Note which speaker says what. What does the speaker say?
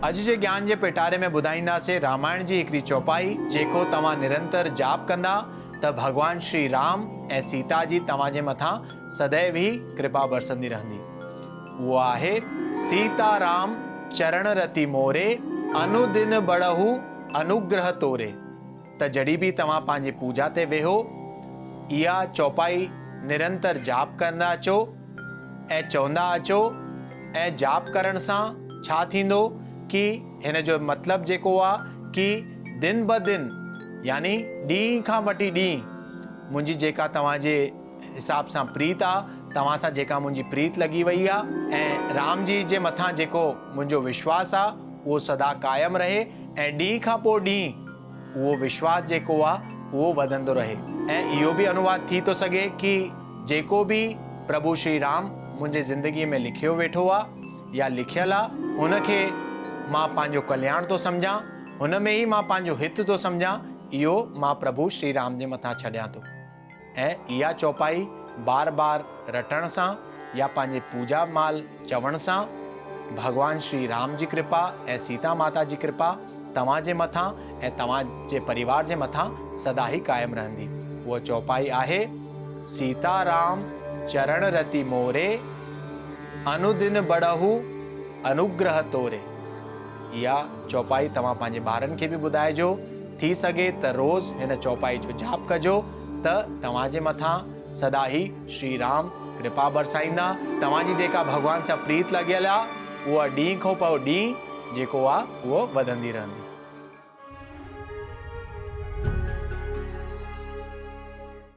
Speaker 1: अज जे ज्ञान जे पिटारे में ॿुधाईंदासीं रामायण जी हिकिड़ी चौपाई जेको तव्हां निरंतर जाप कंदा त भगवान श्री राम ऐं सीता जी तव्हां जे मथां सदैव ही कृपा बरसंदी रहंदी। वो आहे सीता राम चरण रति मोरे अनुदिन बड़हु अनुग्रह तोरे। त जड़ी भी तव्हां पंहिंजी पूजा ते वेहो, इहा चौपाई निरंतर जाप कंदा अचो ऐं चवंदा अचो। ऐं जाप करण सां छा थींदो कि हिन जो मतिलबु जेको आहे कि दिन ब दिन यानी ॾींहं खां वठी ॾींहुं मुंहिंजी जेका तव्हांजे हिसाब सां प्रीत आहे, तव्हां सां जेका मुंहिंजी प्रीत लॻी वई आहे ऐं राम जी जे मथां जेको मुंहिंजो विश्वास आहे उहो सदा क़ाइमु रहे ऐं ॾींहं खां पोइ ॾींहुं उहो विश्वास जेको आहे उहो वधंदो रहे। ऐं इहो बि अनुवाद थी थो सघे कि जेको बि प्रभु श्री राम मुंहिंजे ज़िंदगीअ में लिखियो वेठो आहे या लिखियल आहे उनखे मां पंहिंजो कल्याण थो सम्झां, हुन में ई मां पंहिंजो हित थो सम्झां, इहो मां प्रभु श्री राम जे मथां छॾियां थो। ऐं इहा चौपाई बार बार रटण सां या पंहिंजे पूजा माल चवण सां भगवान श्री राम जी कृपा ऐं सीता माता जी कृपा तव्हां जे मथां ऐं तव्हां जे परिवार जे मथां सदा ही क़ाइमु रहंदी। उहा चौपाई आहे सीता राम चरण रति मोरे अनुदिन बड़हु अनुग्रह तोरे। इहा चौपाई तव्हां पंहिंजे ॿारनि खे बि ॿुधाइजो, थी सघे त रोज़ हिन चौपाई जो जाप कजो त तव्हां जे मथां सदा ही श्री राम कृपा बरसाईंदा। तव्हांजी जेका भगवान सां प्रीत लॻियल आहे उहा ॾींहं खां पोइ ॾींहुं जेको आहे उहो वधंदी रहंदी।